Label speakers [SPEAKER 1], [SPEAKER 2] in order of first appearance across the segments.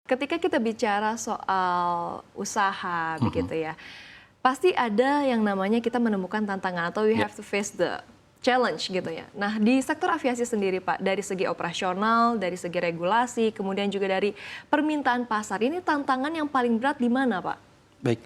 [SPEAKER 1] Ketika kita bicara soal usaha begitu ya, pasti ada yang namanya kita menemukan tantangan atau we have to face the challenge gitu ya. Nah, di sektor aviasi sendiri Pak, dari segi operasional, dari segi regulasi, kemudian juga dari permintaan pasar, ini tantangan yang paling berat di mana Pak?
[SPEAKER 2] Baik,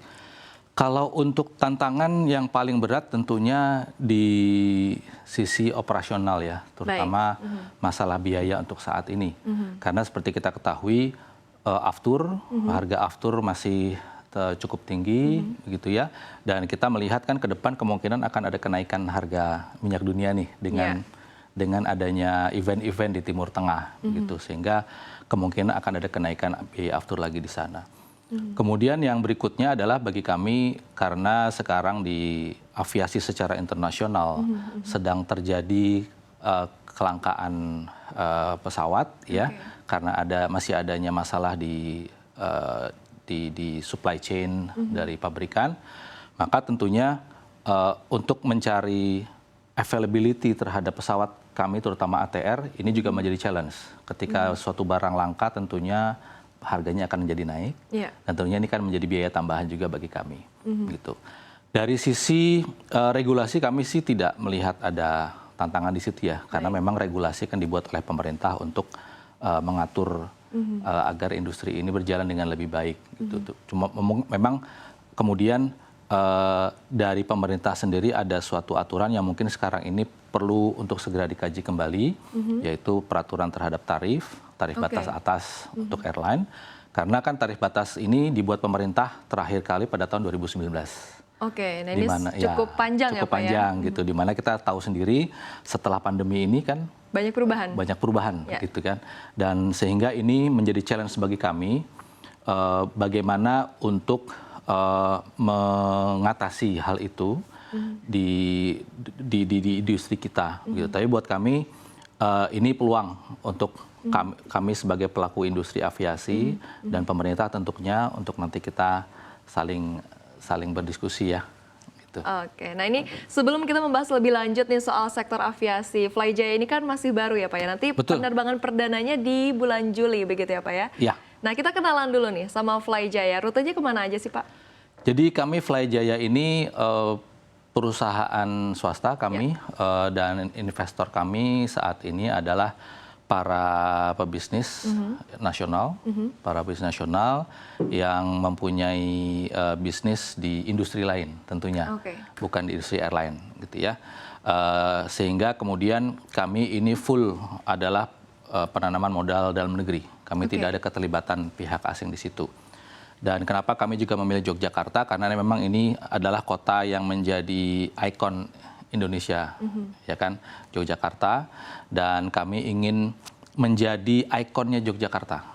[SPEAKER 2] kalau untuk tantangan yang paling berat tentunya di sisi operasional ya, terutama masalah biaya untuk saat ini. Karena seperti kita ketahui, harga aftur masih cukup tinggi, begitu ya. Dan kita melihat kan ke depan kemungkinan akan ada kenaikan harga minyak dunia nih dengan adanya event-event di Timur Tengah, gitu. Sehingga kemungkinan akan ada kenaikan biaya aftur lagi di sana. Kemudian yang berikutnya adalah bagi kami karena sekarang di aviasi secara internasional sedang terjadi kelangkaan pesawat ya, karena masih adanya masalah di supply chain dari pabrikan, maka tentunya untuk mencari availability terhadap pesawat kami terutama ATR ini juga menjadi challenge. Ketika suatu barang langka tentunya harganya akan menjadi naik, dan tentunya ini kan menjadi biaya tambahan juga bagi kami. Gitu. Dari sisi regulasi kami sih tidak melihat ada tantangan di situ ya, karena memang regulasi kan dibuat oleh pemerintah untuk mengatur agar industri ini berjalan dengan lebih baik. Gitu. Cuma memang kemudian dari pemerintah sendiri ada suatu aturan yang mungkin sekarang ini perlu untuk segera dikaji kembali, yaitu peraturan terhadap tarif batas atas untuk airline. Karena kan tarif batas ini dibuat pemerintah terakhir kali pada tahun 2019.
[SPEAKER 1] Oke, nah ini cukup panjang ya Pak ya?
[SPEAKER 2] Cukup panjang gitu, dimana kita tahu sendiri setelah pandemi ini kan
[SPEAKER 1] banyak perubahan.
[SPEAKER 2] Banyak perubahan gitu kan. Dan sehingga ini menjadi challenge bagi kami bagaimana untuk mengatasi hal itu di industri kita gitu. Tapi buat kami ini peluang untuk kami sebagai pelaku industri aviasi dan pemerintah tentunya untuk nanti kita saling berdiskusi ya. Gitu.
[SPEAKER 1] Oke, nah ini sebelum kita membahas lebih lanjut nih soal sektor aviasi, Flyjaya ini kan masih baru ya Pak ya, nanti penerbangan perdananya di bulan Juli begitu ya Pak ya?
[SPEAKER 2] Iya.
[SPEAKER 1] Nah kita kenalan dulu nih sama Flyjaya, rutenya kemana aja sih Pak?
[SPEAKER 2] Jadi kami Flyjaya ini perusahaan swasta kami dan investor kami saat ini adalah para pebisnis nasional, para bisnis nasional yang mempunyai bisnis di industri lain tentunya, bukan di industri airline gitu ya. Sehingga kemudian kami ini full adalah penanaman modal dalam negeri. Kami tidak ada keterlibatan pihak asing di situ. Dan kenapa kami juga memilih Yogyakarta? Karena memang ini adalah kota yang menjadi ikon Indonesia, ya kan, Yogyakarta, dan kami ingin menjadi ikonnya Yogyakarta.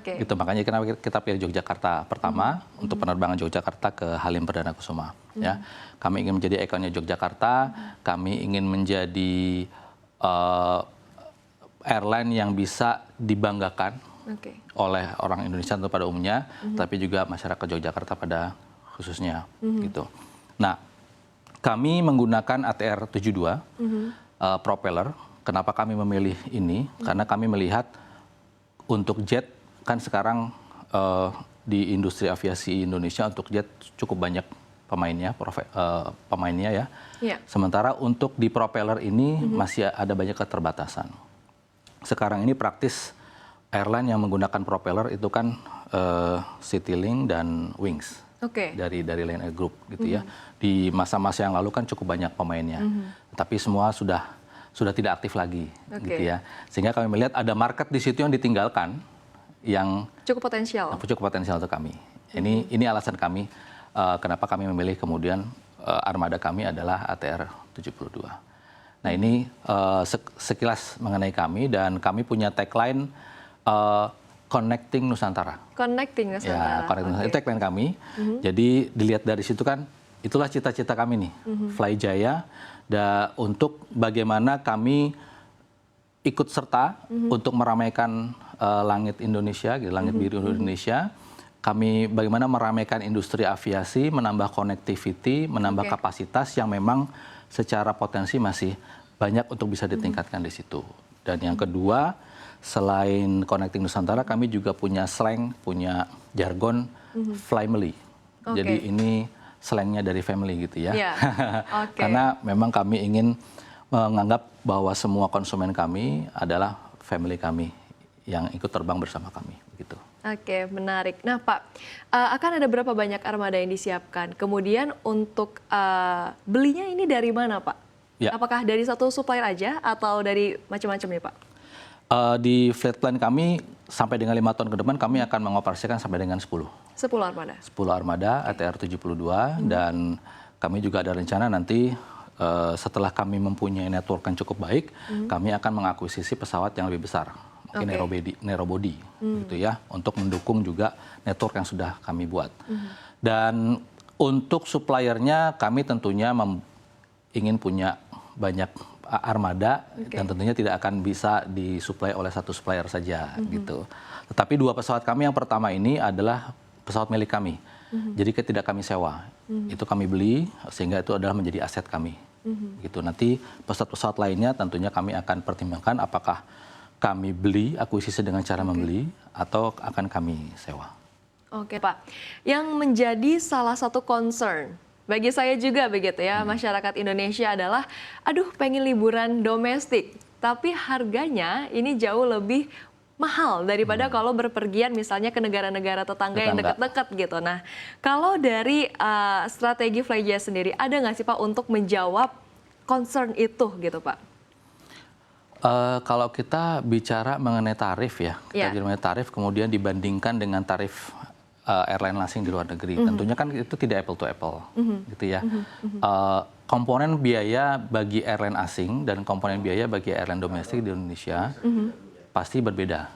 [SPEAKER 2] Gitu, makanya kenapa kita pilih Yogyakarta pertama untuk penerbangan Yogyakarta ke Halim Perdana Kusuma. Ya, kami ingin menjadi ikonnya Yogyakarta, kami ingin menjadi airline yang bisa dibanggakan oleh orang Indonesia tentu pada umumnya, tapi juga masyarakat Yogyakarta pada khususnya. Gitu. Nah, kami menggunakan ATR 72 propeller. Kenapa kami memilih ini? Karena kami melihat untuk jet kan sekarang di industri aviasi Indonesia untuk jet cukup banyak pemainnya ya. Sementara untuk di propeller ini masih ada banyak keterbatasan. Sekarang ini praktis airline yang menggunakan propeller itu kan Citylink dan Wings. Dari Lion Air Group gitu ya. Di masa-masa yang lalu kan cukup banyak pemainnya. Tapi semua sudah tidak aktif lagi gitu ya. Sehingga kami melihat ada market di situ yang ditinggalkan yang cukup potensial untuk kami. Ini alasan kami kenapa kami memilih kemudian armada kami adalah ATR 72. Nah, ini sekilas mengenai kami, dan kami punya tagline Connecting Nusantara.
[SPEAKER 1] Connecting Nusantara.
[SPEAKER 2] Ya, itu tagline kami. Jadi dilihat dari situ kan, itulah cita-cita kami nih, Flyjaya, untuk bagaimana kami ikut serta untuk meramaikan langit Indonesia, langit biru Indonesia. Kami bagaimana meramaikan industri aviasi, menambah connectivity, menambah kapasitas yang memang secara potensi masih banyak untuk bisa ditingkatkan di situ. Dan yang kedua, selain Connecting Nusantara, kami juga punya slang, punya jargon family. Jadi ini slangnya dari family gitu ya.
[SPEAKER 1] Yeah. Okay.
[SPEAKER 2] Karena memang kami ingin menganggap bahwa semua konsumen kami adalah family kami yang ikut terbang bersama kami. Gitu.
[SPEAKER 1] Oke, menarik. Nah Pak, akan ada berapa banyak armada yang disiapkan? Kemudian untuk belinya ini dari mana Pak?
[SPEAKER 2] Ya.
[SPEAKER 1] Apakah dari satu supplier aja atau dari macam-macam nih Pak?
[SPEAKER 2] Di fleet plan kami sampai dengan 5 tahun ke depan kami akan mengoperasikan sampai dengan 10.
[SPEAKER 1] 10 armada?
[SPEAKER 2] 10 armada ATR 72 dan kami juga ada rencana nanti setelah kami mempunyai network yang cukup baik, kami akan mengakuisisi pesawat yang lebih besar, mungkin narrowbody gitu ya, untuk mendukung juga network yang sudah kami buat. Dan untuk suppliernya kami tentunya ingin punya banyak armada dan tentunya tidak akan bisa disuplai oleh satu supplier saja gitu. Tetapi 2 pesawat kami yang pertama ini adalah pesawat milik kami. Jadi tidak kami sewa. Itu kami beli sehingga itu adalah menjadi aset kami. Gitu. Nanti pesawat-pesawat lainnya tentunya kami akan pertimbangkan apakah kami beli akuisisi dengan cara membeli atau akan kami sewa. Oke
[SPEAKER 1] Pak, yang menjadi salah satu concern bagi saya juga begitu ya, masyarakat Indonesia adalah, aduh pengen liburan domestik, tapi harganya ini jauh lebih mahal daripada kalau berpergian misalnya ke negara-negara tetangga yang dekat-dekat gitu. Nah, kalau dari strategi Flyjaya sendiri, ada nggak sih Pak untuk menjawab concern itu gitu Pak?
[SPEAKER 2] Kalau kita bicara mengenai tarif ya, kita bicara mengenai tarif kemudian dibandingkan dengan tarif airline asing di luar negeri, tentunya kan itu tidak apple to apple, gitu ya. Komponen biaya bagi airline asing dan komponen biaya bagi airline domestik di Indonesia pasti berbeda.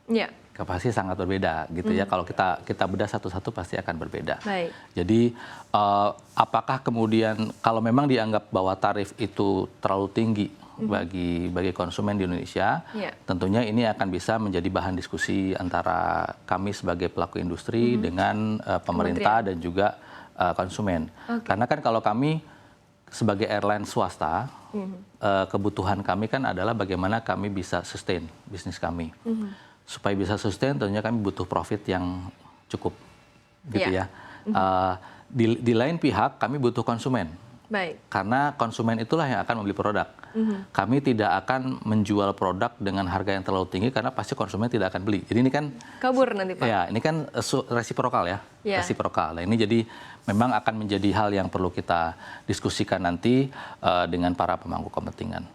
[SPEAKER 1] Yeah.
[SPEAKER 2] Pasti sangat berbeda, gitu ya. Kalau kita bedah satu-satu pasti akan berbeda.
[SPEAKER 1] Baik.
[SPEAKER 2] Jadi apakah kemudian kalau memang dianggap bahwa tarif itu terlalu tinggi bagi konsumen di Indonesia, tentunya ini akan bisa menjadi bahan diskusi antara kami sebagai pelaku industri dengan pemerintah dan juga konsumen. Karena kan kalau kami sebagai airline swasta, kebutuhan kami kan adalah bagaimana kami bisa sustain bisnis kami. Supaya bisa sustain tentunya kami butuh profit yang cukup, gitu ya. Di lain pihak kami butuh konsumen.
[SPEAKER 1] Baik.
[SPEAKER 2] Karena konsumen itulah yang akan membeli produk. Kami tidak akan menjual produk dengan harga yang terlalu tinggi karena pasti konsumen tidak akan beli. Jadi ini kan
[SPEAKER 1] kabur nanti Pak.
[SPEAKER 2] Ya, ini kan resiprokal ya. Resiprokal. Nah, ini jadi memang akan menjadi hal yang perlu kita diskusikan nanti dengan para pemangku kepentingan.